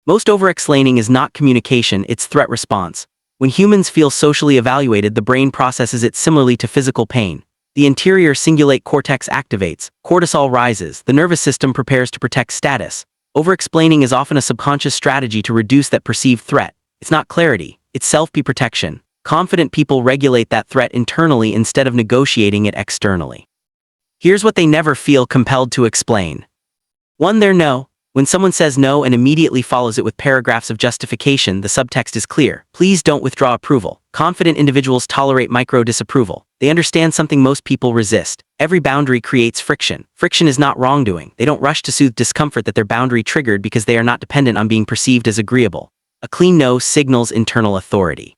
Most overexplaining is not communication, it's threat response. When humans feel socially evaluated, the brain processes it similarly to physical pain. The anterior cingulate cortex activates, cortisol rises, the nervous system prepares to protect status. Overexplaining is often a subconscious strategy to reduce that perceived threat. It's not clarity, it's self-protection. Confident people regulate that threat internally instead of negotiating it externally. Here's what they never feel compelled to explain. 1. Their no. When someone says no and immediately follows it with paragraphs of justification, the subtext is clear. Please don't withdraw approval. Confident individuals tolerate micro-disapproval. They understand something most people resist. Every boundary creates friction. Friction is not wrongdoing. They don't rush to soothe discomfort that their boundary triggered because they are not dependent on being perceived as agreeable. A clean no signals internal authority.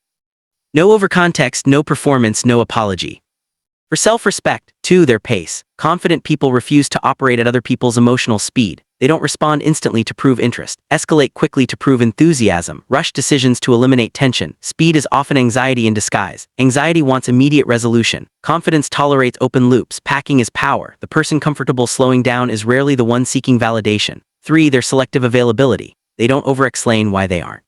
No over context, no performance, no apology. For self-respect, 2. Their pace. Confident people refuse to operate at other people's emotional speed. They don't respond instantly to prove interest, escalate quickly to prove enthusiasm, rush decisions to eliminate tension. Speed is often anxiety in disguise. Anxiety wants immediate resolution. Confidence tolerates open loops. Packing is power. The person comfortable slowing down is rarely the one seeking validation. 3. Their selective availability. They don't overexplain why they aren't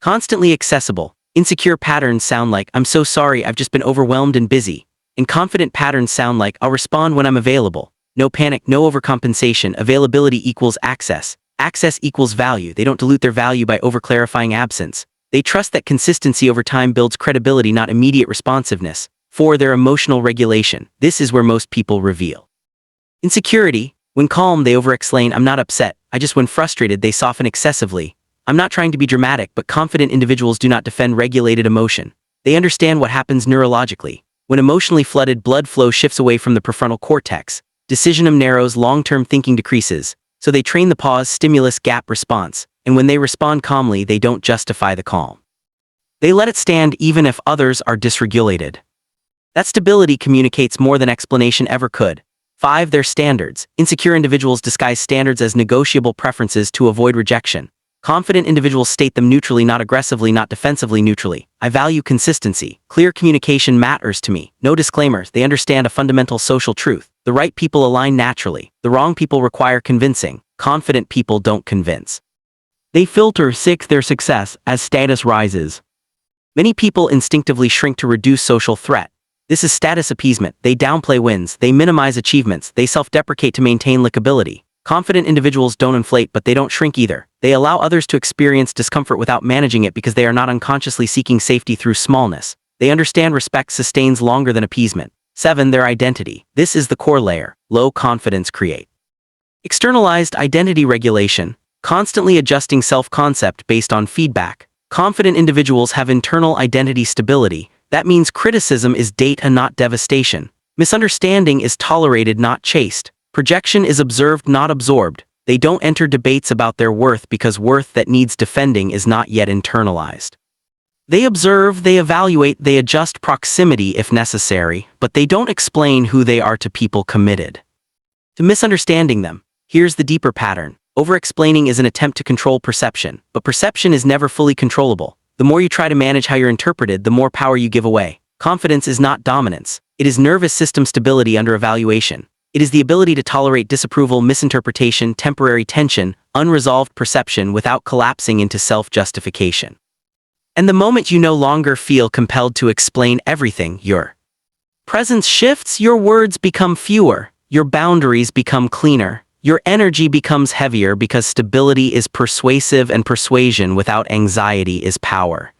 constantly accessible. Insecure patterns sound like, "I'm so sorry, I've just been overwhelmed and busy." And confident patterns sound like, "I'll respond when I'm available." No panic, no overcompensation. Availability equals access. Access equals value. They don't dilute their value by overclarifying absence. They trust that consistency over time builds credibility, not immediate responsiveness. 4. Their emotional regulation. This is where most people reveal insecurity. When calm, they overexplain, "I'm not upset. I just when frustrated, they soften excessively." I'm not trying to be dramatic, but confident individuals do not defend regulated emotion. They understand what happens neurologically. When emotionally flooded, blood flow shifts away from the prefrontal cortex. Decision narrows, long-term thinking decreases. So they train the pause, stimulus, gap response. And when they respond calmly, they don't justify the calm. They let it stand even if others are dysregulated. That stability communicates more than explanation ever could. 5. Their standards. Insecure individuals disguise standards as negotiable preferences to avoid rejection. Confident individuals state them neutrally, not aggressively, not defensively, neutrally. I value consistency. Clear communication matters to me. No disclaimers. They understand a fundamental social truth. The right people align naturally. The wrong people require convincing. Confident people don't convince. They filter. 6. Their success. As status rises, many people instinctively shrink to reduce social threat. This is status appeasement. They downplay wins. They minimize achievements. They self-deprecate to maintain likability. Confident individuals don't inflate, but they don't shrink either. They allow others to experience discomfort without managing it because they are not unconsciously seeking safety through smallness. They understand respect sustains longer than appeasement. 7. Their identity. This is the core layer. Low confidence create externalized identity regulation, constantly adjusting self-concept based on feedback. Confident individuals have internal identity stability. That means criticism is data, not devastation. Misunderstanding is tolerated, not chased. Projection is observed, not absorbed. They don't enter debates about their worth because worth that needs defending is not yet internalized. They observe, they evaluate, they adjust proximity if necessary, but they don't explain who they are to people committed to misunderstanding them. Here's the deeper pattern. Overexplaining is an attempt to control perception, but perception is never fully controllable. The more you try to manage how you're interpreted, the more power you give away. Confidence is not dominance. It is nervous system stability under evaluation. It is the ability to tolerate disapproval, misinterpretation, temporary tension, unresolved perception without collapsing into self-justification. And the moment you no longer feel compelled to explain everything, your presence shifts, your words become fewer, your boundaries become cleaner, your energy becomes heavier because stability is persuasive and persuasion without anxiety is power.